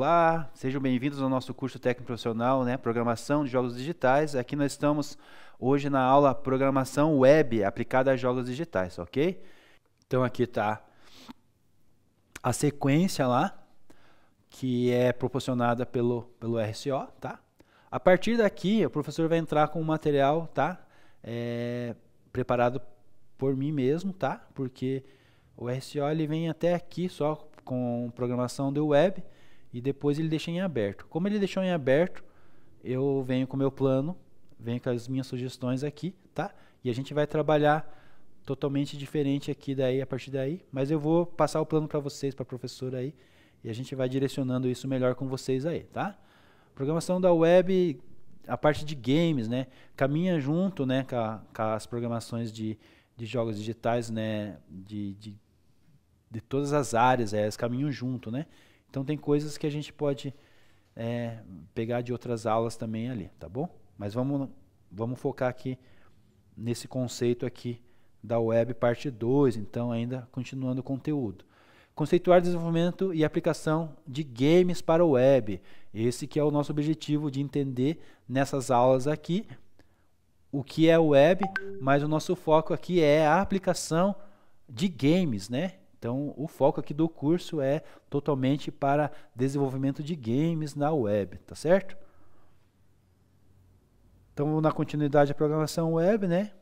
Olá, sejam bem-vindos ao nosso curso técnico profissional, né, Programação de Jogos Digitais. Aqui nós estamos hoje na aula Programação Web aplicada a jogos digitais, ok? Então aqui está a sequência lá, que é proporcionada pelo RCO, tá? A partir daqui, o professor vai entrar com o material, tá? Preparado por mim mesmo, tá? Porque o RCO ele vem até aqui só com programação do web e depois ele deixa em aberto. Como ele deixou em aberto, eu venho com o meu plano, venho com as minhas sugestões aqui, tá? E a gente vai trabalhar totalmente diferente aqui daí, a partir daí, mas eu vou passar o plano para vocês, para a professora aí, e a gente vai direcionando isso melhor com vocês aí, tá? Programação da web, a parte de games, né? Caminha junto, né, com as programações de jogos digitais, né, de todas as áreas, elas caminham junto, né? Então tem coisas que a gente pode pegar de outras aulas também ali, tá bom? Mas vamos focar aqui nesse conceito aqui da web parte 2, então ainda continuando o conteúdo. Conceituar desenvolvimento e aplicação de games para o web. Esse que é o nosso objetivo de entender nessas aulas aqui o que é o web, mas o nosso foco aqui é a aplicação de games, né? Então, o foco aqui do curso é totalmente para desenvolvimento de games na web, tá certo? Então, na continuidade da programação web, né?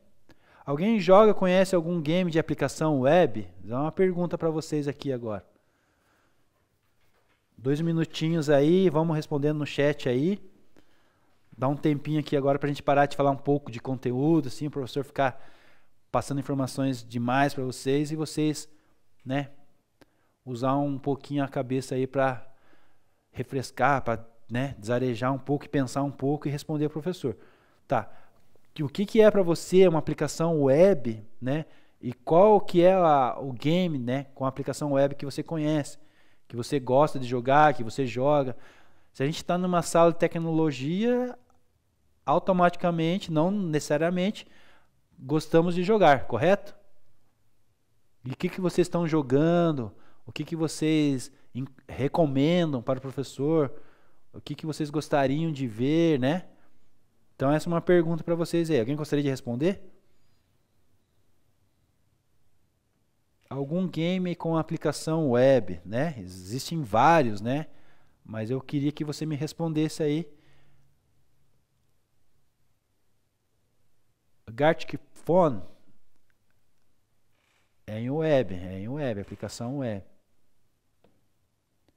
Alguém conhece algum game de aplicação web? Vou dar uma pergunta para vocês aqui agora. 2 minutinhos aí, vamos respondendo no chat aí. Dá um tempinho aqui agora para a gente parar de falar um pouco de conteúdo, assim, o professor ficar passando informações demais para vocês e vocês, né, usar um pouquinho a cabeça aí para refrescar, para, né, desarejar um pouco e pensar um pouco e responder ao professor. Tá. O que é para você uma aplicação web, né? E qual que é o game, né, com a aplicação web que você conhece, que você gosta de jogar, que você joga. Se a gente está numa sala de tecnologia, automaticamente, não necessariamente, gostamos de jogar, correto? E o que vocês estão jogando? O que vocês recomendam para o professor? O que vocês gostariam de ver, né? Então essa é uma pergunta para vocês aí. Alguém gostaria de responder? Algum game com aplicação web, né? Existem vários, né? Mas eu queria que você me respondesse aí. Gartic Phone é em web, aplicação web.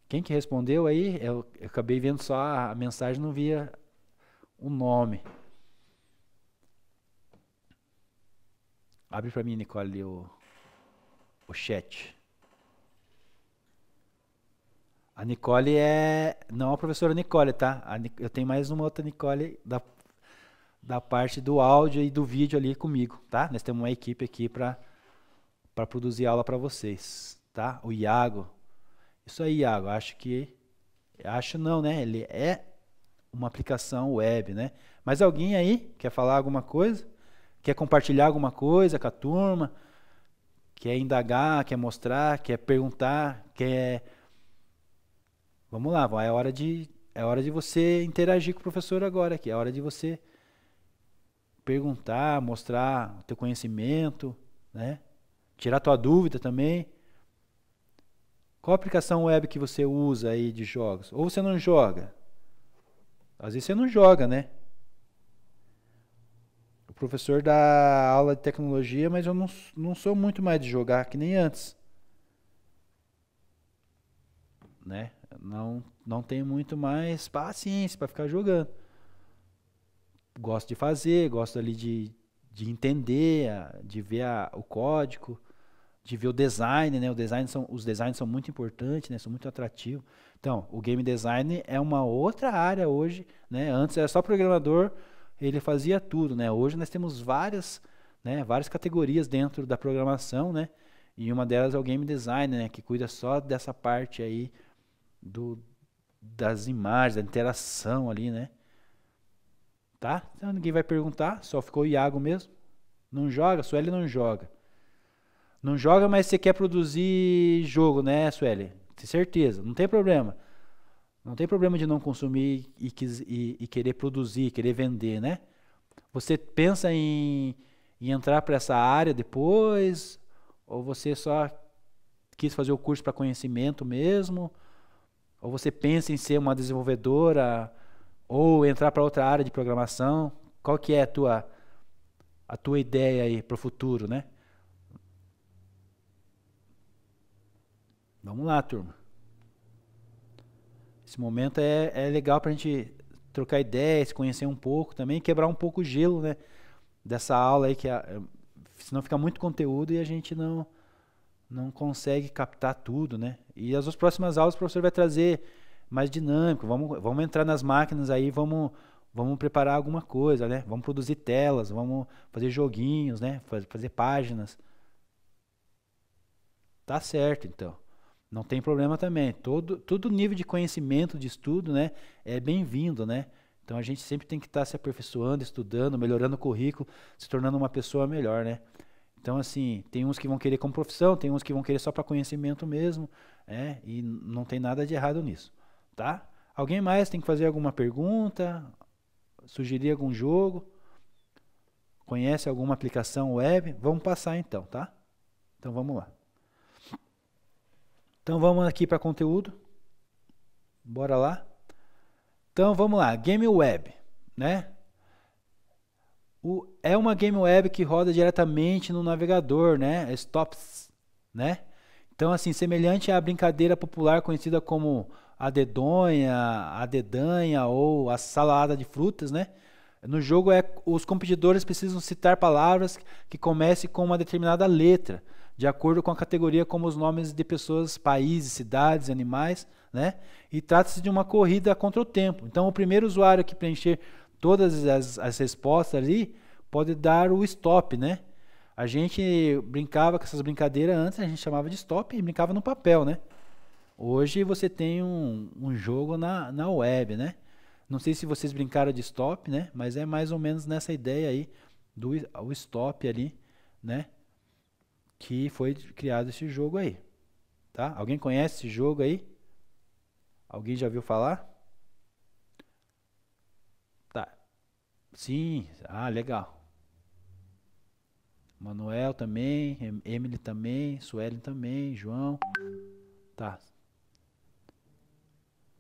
Quem que respondeu aí? Eu acabei vendo só a mensagem, não via o nome. Abre para mim, Nicole, o chat. A Nicole não a professora Nicole, tá? Eu tenho mais uma outra Nicole da parte do áudio e do vídeo ali comigo, tá? Nós temos uma equipe aqui para produzir aula para vocês, tá? O Iago. Isso aí, Iago. Acho não, né? Ele é uma aplicação web, né? Mas alguém aí quer falar alguma coisa? Quer compartilhar alguma coisa com a turma? Quer indagar, quer mostrar, quer perguntar, quer... Vamos lá, é hora de você interagir com o professor agora aqui. É hora de você perguntar, mostrar o teu conhecimento, né? Tirar tua dúvida também. Qual aplicação web que você usa aí de jogos? Ou você não joga? Às vezes você não joga, né? O professor dá aula de tecnologia, mas eu não sou muito mais de jogar que nem antes. Né? Não tenho muito mais paciência para ficar jogando. Gosto de fazer, gosto ali de entender, de ver o código, de ver o design, né? Os designs são muito importantes, né? São muito atrativos. Então, o game design é uma outra área hoje, né? Antes era só programador, ele fazia tudo, né? Hoje nós temos várias categorias dentro da programação, né? E uma delas é o game design, né? Que cuida só dessa parte aí das imagens, da interação ali, né? Tá? Então ninguém vai perguntar, só ficou o Iago mesmo. Não joga? Sueli não joga. Não joga, mas você quer produzir jogo, né, Sueli? Tem certeza, não tem problema. Não tem problema de não consumir e querer produzir, querer vender, né? Você pensa em entrar para essa área depois? Ou você só quis fazer o curso para conhecimento mesmo? Ou você pensa em ser uma desenvolvedora ou entrar para outra área de programação? Qual que é a tua ideia aí para o futuro, né? Vamos lá, turma. Esse momento é legal para a gente trocar ideias, se conhecer um pouco também, quebrar um pouco o gelo, né? Dessa aula aí, senão fica muito conteúdo e a gente não consegue captar tudo, né? E as próximas aulas o professor vai trazer mais dinâmico. Vamos entrar nas máquinas aí, vamos preparar alguma coisa, né? Vamos produzir telas, vamos fazer joguinhos, né? Fazer páginas. Tá certo, então. Não tem problema também. Todo nível de conhecimento, de estudo, né, é bem-vindo, né? Então a gente sempre tem que estar se aperfeiçoando, estudando, melhorando o currículo, se tornando uma pessoa melhor, né? Então, assim, tem uns que vão querer como profissão, tem uns que vão querer só para conhecimento mesmo, e não tem nada de errado nisso, tá? Alguém mais tem que fazer alguma pergunta? Sugerir algum jogo? Conhece alguma aplicação web? Vamos passar então, tá? Então vamos lá. Então vamos aqui para conteúdo. Bora lá. Então vamos lá, Game Web, né? É uma Game Web que roda diretamente no navegador, né? Stops, né? Então assim, semelhante à brincadeira popular conhecida como a dedonha, a dedanha ou a salada de frutas, né? No jogo os competidores precisam citar palavras que comecem com uma determinada letra, de acordo com a categoria como os nomes de pessoas, países, cidades, animais, né? E trata-se de uma corrida contra o tempo. Então o primeiro usuário que preencher todas as respostas ali pode dar o stop, né? A gente brincava com essas brincadeiras antes, a gente chamava de stop e brincava no papel, né? Hoje você tem um jogo na web, né? Não sei se vocês brincaram de stop, né? Mas é mais ou menos nessa ideia aí do o stop ali, né? Que foi criado esse jogo aí, tá? Alguém conhece esse jogo aí? Alguém já viu falar? Tá. Sim, legal. Manuel também, Emily também, Suelen também, João. Tá.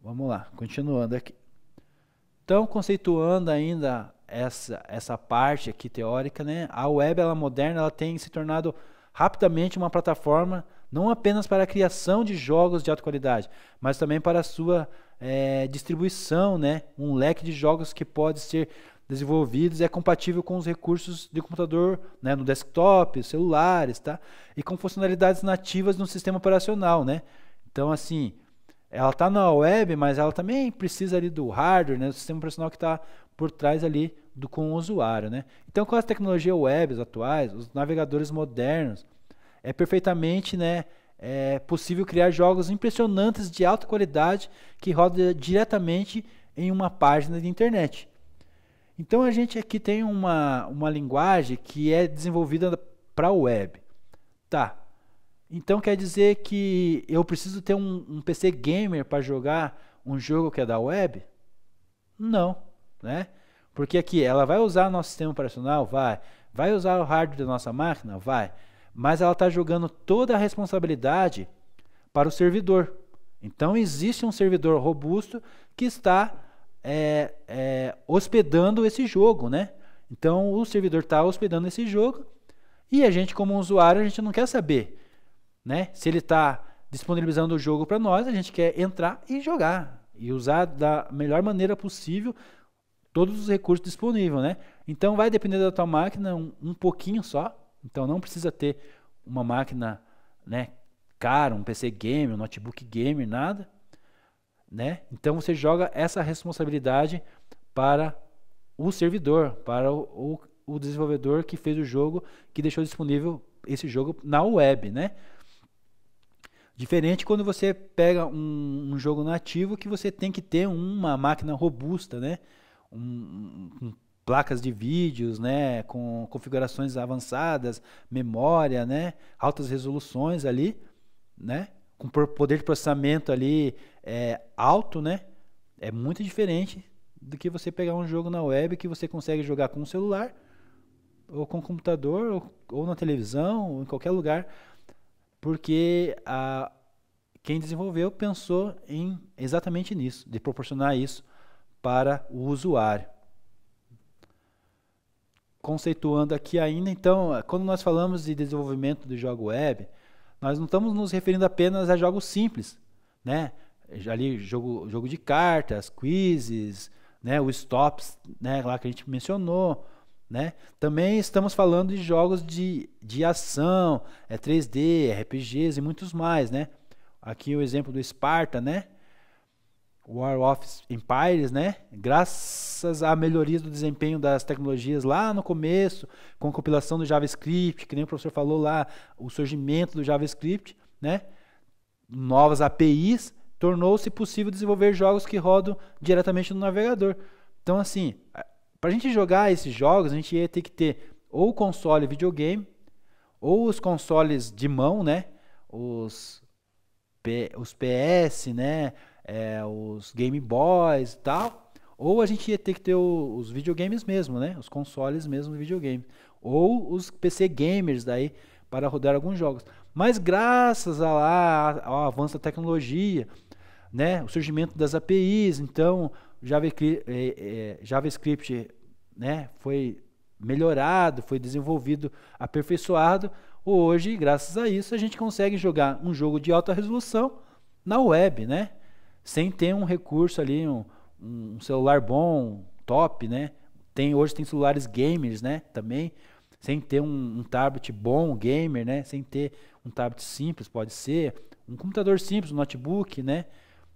Vamos lá, continuando aqui. Então, conceituando ainda essa parte aqui teórica, né? A web, ela moderna, ela tem se tornado rapidamente uma plataforma não apenas para a criação de jogos de alta qualidade, mas também para a sua distribuição, né? Um leque de jogos que pode ser desenvolvidos é compatível com os recursos de computador, né? No desktop, celulares, tá? E com funcionalidades nativas no sistema operacional, né? Então, assim, ela está na web, mas ela também precisa ali do hardware, né? Do sistema operacional que está por trás ali com o usuário, né? Então, com as tecnologias web atuais, os navegadores modernos, é perfeitamente, né, possível criar jogos impressionantes de alta qualidade que rodam diretamente em uma página de internet. Então, a gente aqui tem uma linguagem que é desenvolvida para a web. Tá. Então, quer dizer que eu preciso ter um PC gamer para jogar um jogo que é da web? Não, né? Porque aqui ela vai usar nosso sistema operacional? Vai usar o hardware da nossa máquina? Vai. Mas ela está jogando toda a responsabilidade para o servidor. Então existe um servidor robusto que está hospedando esse jogo, né? Então o servidor está hospedando esse jogo e a gente, como usuário, a gente não quer saber, né? Se ele está disponibilizando o jogo para nós, a gente quer entrar e jogar e usar da melhor maneira possível todos os recursos disponíveis, né? Então vai depender da tua máquina um pouquinho só. Então não precisa ter uma máquina, né, cara, um PC gamer, um notebook gamer, nada, né? Então você joga essa responsabilidade para o servidor, para o desenvolvedor que fez o jogo, que deixou disponível esse jogo na web, né? Diferente quando você pega um jogo nativo que você tem que ter uma máquina robusta, né? Placas de vídeos, né, com configurações avançadas, memória, né, altas resoluções ali, né, com poder de processamento ali alto, né, É muito diferente do que você pegar um jogo na web que você consegue jogar com o celular, ou com o computador, ou na televisão, ou em qualquer lugar, porque quem desenvolveu pensou em exatamente nisso, de proporcionar isso para o usuário. Conceituando aqui ainda, então, quando nós falamos de desenvolvimento do jogo web, nós não estamos nos referindo apenas a jogos simples, né? Ali jogo de cartas, quizzes, né? Os stops, né? Lá que a gente mencionou, né? Também estamos falando de jogos de ação, 3D, RPGs e muitos mais, né? Aqui o exemplo do Sparta, né? War of Empires, né? Graças à melhoria do desempenho das tecnologias lá no começo, com a compilação do JavaScript, que nem o professor falou lá, o surgimento do JavaScript, né? Novas APIs, tornou-se possível desenvolver jogos que rodam diretamente no navegador. Então, assim, para a gente jogar esses jogos, a gente ia ter que ter ou console videogame, ou os consoles de mão, né? Os PS, né? Os Game Boys e tal, ou a gente ia ter que ter os videogames mesmo, né? Os consoles mesmo do videogame, ou os PC gamers daí para rodar alguns jogos. Mas graças ao avanço da tecnologia, né? O surgimento das APIs, então JavaScript, né? Foi melhorado, foi desenvolvido, aperfeiçoado. Hoje, graças a isso, a gente consegue jogar um jogo de alta resolução na web, né? Sem ter um recurso ali, um celular bom, top, né? Hoje tem celulares gamers, né? Também, sem ter um tablet bom, gamer, né? Sem ter um tablet simples, pode ser. Um computador simples, um notebook, né?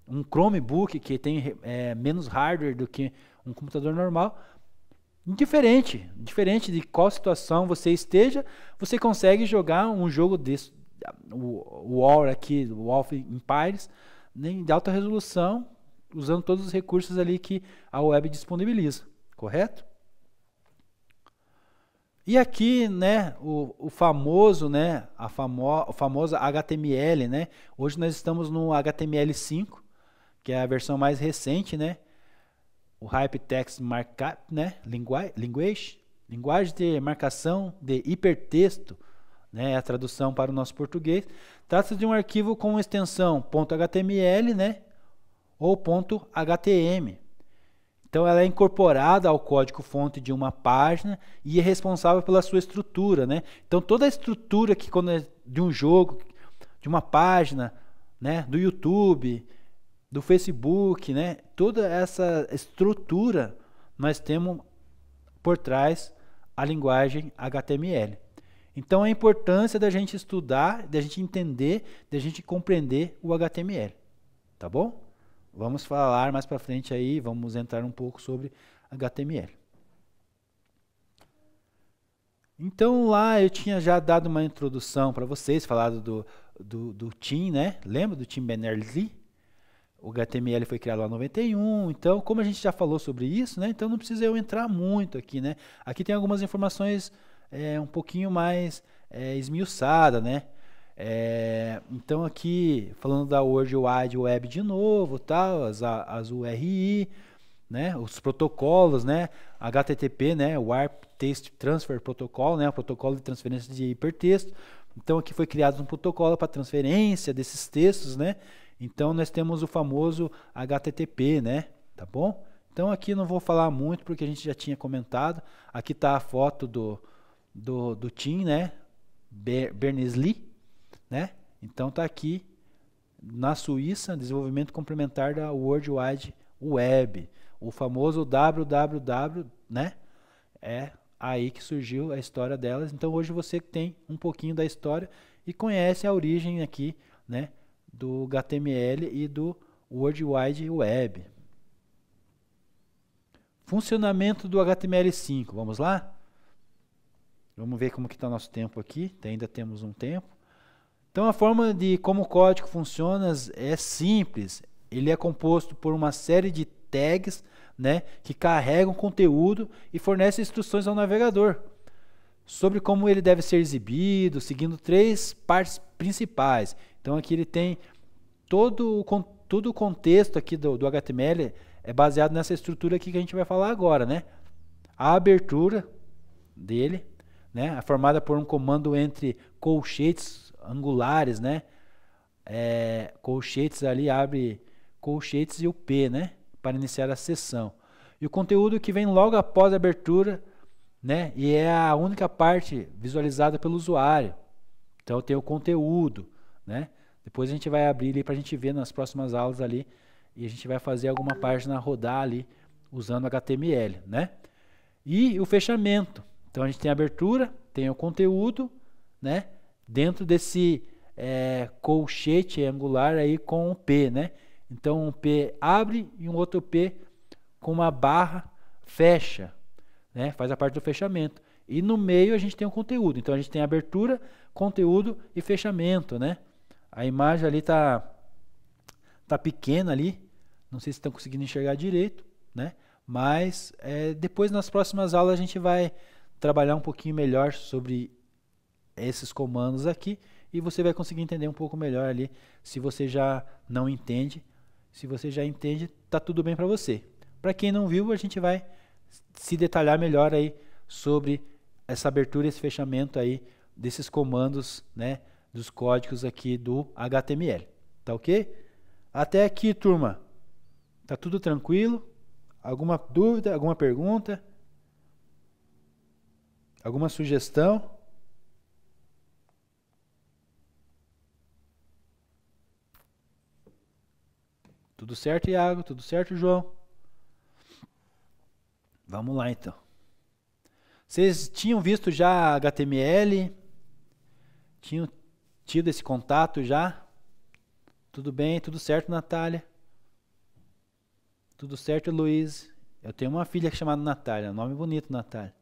Um Chromebook que tem menos hardware do que um computador normal. Diferente de qual situação você esteja, você consegue jogar um jogo desse, o War aqui, o War of Empires, de alta resolução, usando todos os recursos ali que a web disponibiliza, correto? E aqui, né, o famoso, né, o famoso HTML, né? Hoje nós estamos no HTML5, que é a versão mais recente, né? O Hypertext Markup, né? Linguagem de marcação de hipertexto, né? A tradução para o nosso português. Trata-se de um arquivo com extensão .html, né? Ou .htm. Então ela é incorporada ao código-fonte de uma página e é responsável pela sua estrutura, né? Então toda a estrutura que quando é de um jogo, de uma página, né? Do YouTube, do Facebook, né? Toda essa estrutura nós temos por trás a linguagem HTML. Então a importância da gente estudar, da gente entender, da gente compreender o HTML, tá bom? Vamos falar mais para frente aí, vamos entrar um pouco sobre HTML. Então lá eu tinha já dado uma introdução para vocês, falado do Tim, né? Lembra do Tim Berners-Lee? O HTML foi criado lá em 91, então como a gente já falou sobre isso, né? Então não precisa eu entrar muito aqui, né? Aqui tem algumas informações um pouquinho mais esmiuçada, né? Então aqui falando da World Wide Web de novo, tal, as URI, né? Os protocolos, né? HTTP, né? Warp Text Transfer Protocol, né? O protocolo de transferência de hipertexto. Então aqui foi criado um protocolo para transferência desses textos, né? Então nós temos o famoso HTTP, né? Tá bom? Então aqui não vou falar muito porque a gente já tinha comentado. Aqui está a foto do Tim, né? Berners-Lee, né? Então tá aqui na Suíça, desenvolvimento complementar da World Wide Web, o famoso www, né? É aí que surgiu a história delas. Então hoje você tem um pouquinho da história e conhece a origem aqui, né? Do HTML e do World Wide Web. Funcionamento do HTML5, vamos lá? Vamos ver como que está o nosso tempo aqui, ainda temos um tempo. Então a forma de como o código funciona é simples, ele é composto por uma série de tags, né, que carregam conteúdo e fornecem instruções ao navegador sobre como ele deve ser exibido, seguindo 3 partes principais. Então aqui ele tem todo o contexto aqui do HTML é baseado nessa estrutura aqui que a gente vai falar agora, né? A abertura dele, né, é formada por um comando entre colchetes angulares, né? Colchetes ali, abre colchetes e o P, né? Para iniciar a sessão. E o conteúdo que vem logo após a abertura, né? E é a única parte visualizada pelo usuário. Então tem o conteúdo, né? Depois a gente vai abrir ali para a gente ver nas próximas aulas ali e a gente vai fazer alguma página rodar ali usando HTML, né? E o fechamento. Então a gente tem a abertura, tem o conteúdo, né? Dentro desse colchete angular aí com o P, né? Então um P abre e um outro P com uma barra fecha, né? Faz a parte do fechamento. E no meio a gente tem o conteúdo. Então a gente tem abertura, conteúdo e fechamento, né? A imagem ali tá pequena ali. Não sei se estão conseguindo enxergar direito, né? Mas depois nas próximas aulas a gente vai trabalhar um pouquinho melhor sobre esses comandos aqui e você vai conseguir entender um pouco melhor ali. Se você já não entende, se você já entende, tá tudo bem para você. Para quem não viu, a gente vai se detalhar melhor aí sobre essa abertura e esse fechamento aí desses comandos, né, dos códigos aqui do HTML. Tá ok? Até aqui, turma. Tá tudo tranquilo? Alguma dúvida, alguma pergunta? Alguma sugestão? Tudo certo, Iago? Tudo certo, João? Vamos lá, então. Vocês tinham visto já HTML? Tinham tido esse contato já? Tudo bem? Tudo certo, Natália? Tudo certo, Luiz? Eu tenho uma filha chamada Natália. Nome bonito, Natália.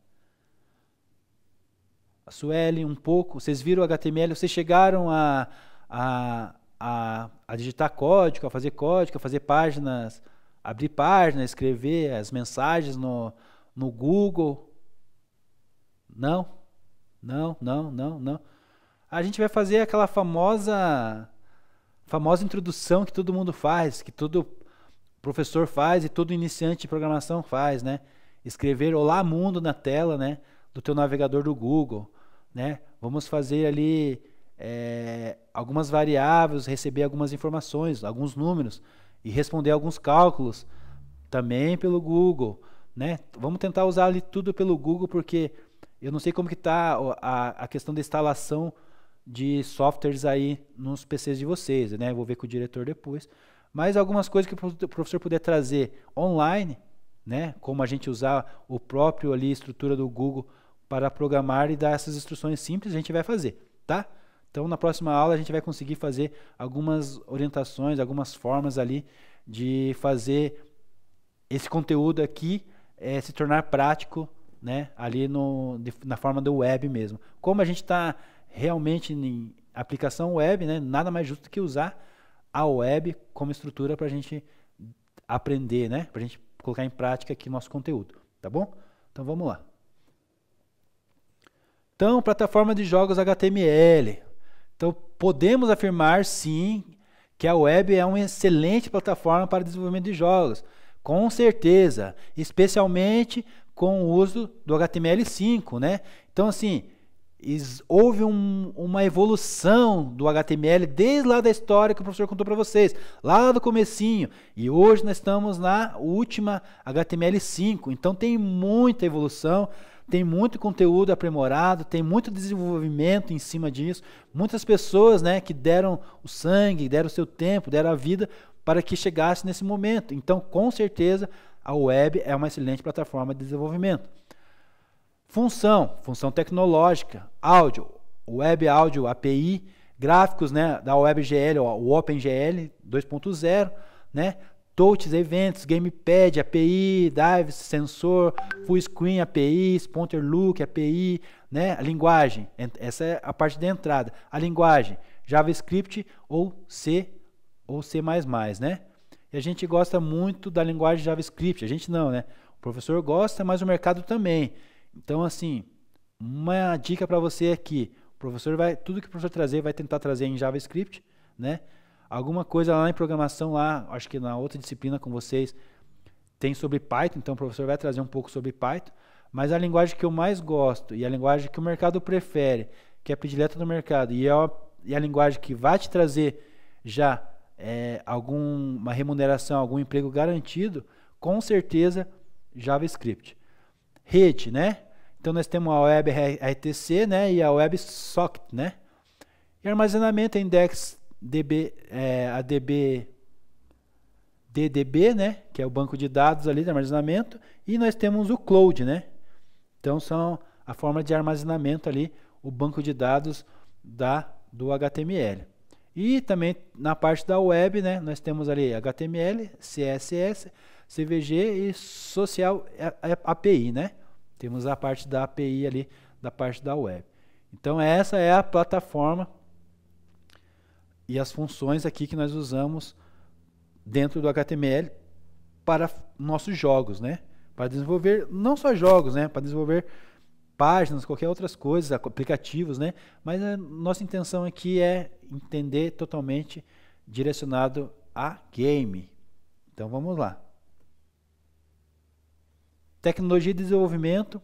A Sueli, um pouco. Vocês viram o HTML? Vocês chegaram a digitar código, a fazer páginas, abrir páginas, escrever as mensagens no Google? Não? Não. A gente vai fazer aquela famosa introdução que todo mundo faz, que todo professor faz e todo iniciante de programação faz, né? Escrever Olá Mundo na tela, né, do teu navegador do Google, né? Vamos fazer ali algumas variáveis, receber algumas informações, alguns números e responder alguns cálculos também pelo Google, né? Vamos tentar usar ali tudo pelo Google, porque eu não sei como que está a questão da instalação de softwares aí nos PCs de vocês, né? Vou ver com o diretor depois. Mas algumas coisas que o professor puder trazer online, né? Como a gente usar o próprio ali estrutura do Google para programar e dar essas instruções simples, a gente vai fazer, tá? Então na próxima aula a gente vai conseguir fazer algumas orientações, algumas formas ali de fazer esse conteúdo aqui se tornar prático, né? Ali na forma do web mesmo. Como a gente está realmente em aplicação web, né? Nada mais justo que usar a web como estrutura para a gente aprender, né? Para a gente colocar em prática aqui nosso conteúdo, tá bom? Então vamos lá. Então, plataforma de jogos HTML. Então, podemos afirmar sim que a web é uma excelente plataforma para desenvolvimento de jogos, com certeza, especialmente com o uso do HTML5, né? Então, assim, houve uma evolução do HTML desde lá da história que o professor contou para vocês, lá do comecinho, e hoje nós estamos na última HTML5, então tem muita evolução, tem muito conteúdo aprimorado, tem muito desenvolvimento em cima disso, muitas pessoas, né, que deram o sangue, deram o seu tempo, deram a vida para que chegasse nesse momento. Então, com certeza, a web é uma excelente plataforma de desenvolvimento. Função tecnológica, áudio, Web Audio API, gráficos, né, da WebGL, o OpenGL 2.0, né, touches, eventos, gamepad, API, dive, sensor, full screen API, Pointer Look API, né, a linguagem, essa é a parte da entrada. A linguagem, JavaScript ou C, né? E a gente gosta muito da linguagem JavaScript, a gente não, né? O professor gosta, mas o mercado também. Então, assim, uma dica para você aqui, tudo que o professor trazer, vai tentar trazer em JavaScript, né? Alguma coisa lá em programação, lá, acho que na outra disciplina com vocês, tem sobre Python, então o professor vai trazer um pouco sobre Python, mas a linguagem que eu mais gosto e a linguagem que o mercado prefere, que é predileta do mercado, e a linguagem que vai te trazer já alguma remuneração, algum emprego garantido, com certeza JavaScript. Rede, né? Então nós temos a Web RTC, né, e a Web Socket, né? E armazenamento, a IndexDB, a DDB, né, que é o banco de dados ali de armazenamento, e nós temos o Cloud, né? Então são a forma de armazenamento ali, o banco de dados do HTML. E também na parte da web, né, nós temos ali HTML, CSS, CVG e Social API, né? Temos a parte da API ali, da parte da web. Então essa é a plataforma e as funções aqui que nós usamos dentro do HTML para nossos jogos, né? Para desenvolver não só jogos, né? Para desenvolver páginas, qualquer outras coisas, aplicativos, né? Mas a nossa intenção aqui é entender totalmente direcionado a game. Então vamos lá. Tecnologia de desenvolvimento.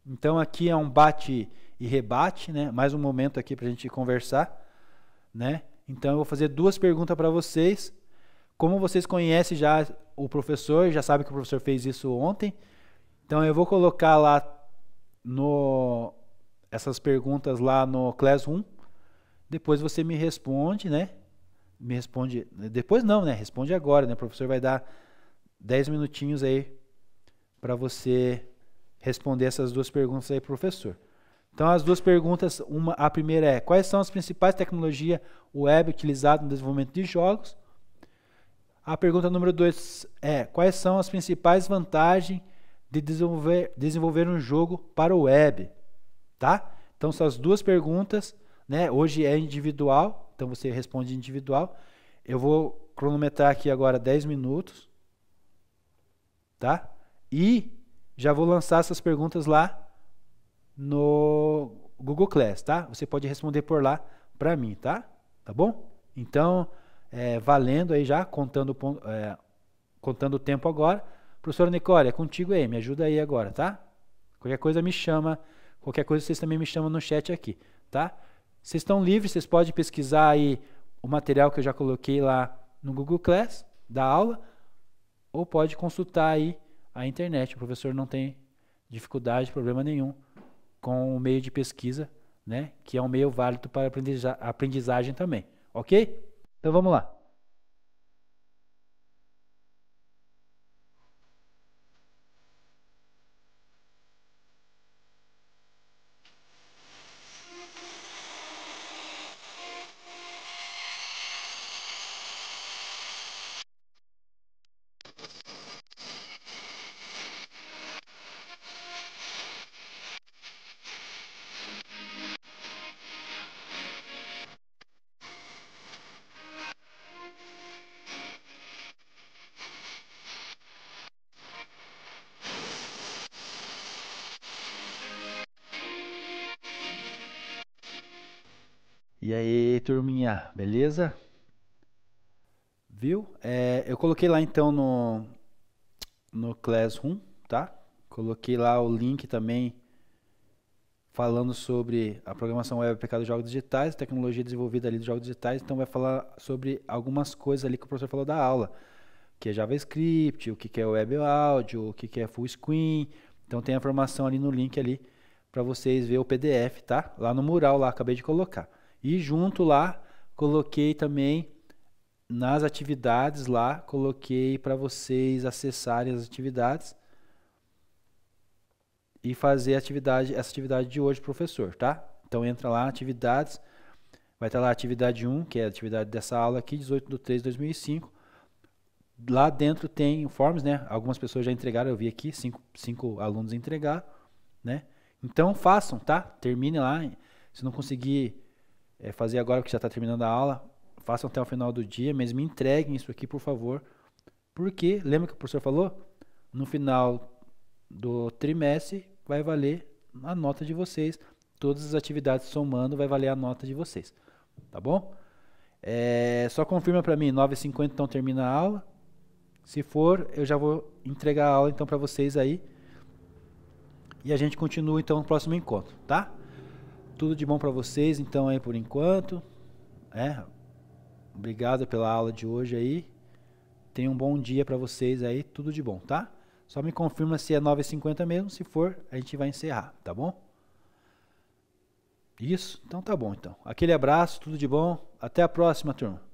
Então aqui é um bate e rebate, né? Mais um momento aqui para a gente conversar, né? Então eu vou fazer duas perguntas para vocês. Como vocês conhecem já o professor, já sabe que o professor fez isso ontem. Então eu vou colocar lá essas perguntas lá no Classroom. Depois você me responde, né? Me responde. Depois não, né? Responde agora, né? O professor vai dar 10 minutinhos aí para você responder essas duas perguntas aí, professor. Então, as duas perguntas, a primeira é: quais são as principais tecnologias web utilizadas no desenvolvimento de jogos? A pergunta número 2 é: quais são as principais vantagens de desenvolver um jogo para o web? Tá? Então, são as duas perguntas, né? Hoje é individual, então você responde individual. Eu vou cronometrar aqui agora 10 minutos, tá? E já vou lançar essas perguntas lá no Google Class, tá? Você pode responder por lá para mim, tá? Tá bom? Então, valendo aí já, contando o tempo agora. Professora Nicole, é contigo aí, me ajuda aí agora, tá? Qualquer coisa me chama, qualquer coisa vocês também me chamam no chat aqui, tá? Vocês estão livres, vocês podem pesquisar aí o material que eu já coloquei lá no Google Class da aula, ou pode consultar aí a internet. O professor não tem dificuldade, problema nenhum com o meio de pesquisa, né? Que é um meio válido para aprendizagem também, ok? Então vamos lá. E aí, turminha, beleza? Viu? Eu coloquei lá então no Classroom, tá? Coloquei lá o link também falando sobre a programação web aplicada aos jogos digitais, tecnologia desenvolvida ali dos jogos digitais. Então vai falar sobre algumas coisas ali que o professor falou da aula, que é JavaScript, o que é Web Audio, o que é Full Screen. Então tem a informação ali no link ali para vocês ver o PDF, tá? Lá no mural lá, acabei de colocar. E junto lá, coloquei também nas atividades lá, coloquei para vocês acessarem as atividades e fazer essa atividade de hoje, professor, tá? Então entra lá, atividades, vai estar lá a atividade 1, que é a atividade dessa aula aqui, 18/3/2005. Lá dentro tem forms, né? Algumas pessoas já entregaram, eu vi aqui, 5 alunos entregaram, né? Então façam, tá? Termine lá. Se não conseguir fazer agora, porque já está terminando a aula, façam até o final do dia, mas me entreguem isso aqui, por favor. Porque, lembra que o professor falou? No final do trimestre vai valer a nota de vocês. Todas as atividades somando vai valer a nota de vocês. Tá bom? Só confirma para mim, 9h50 então termina a aula. Se for, eu já vou entregar a aula então para vocês aí. E a gente continua então no próximo encontro, tá? Tudo de bom para vocês então aí por enquanto. Obrigado pela aula de hoje aí. Tenha um bom dia para vocês aí, tudo de bom, tá? Só me confirma se é 9h50 mesmo, se for, a gente vai encerrar, tá bom? Isso? Então tá bom então. Aquele abraço, tudo de bom. Até a próxima, turma.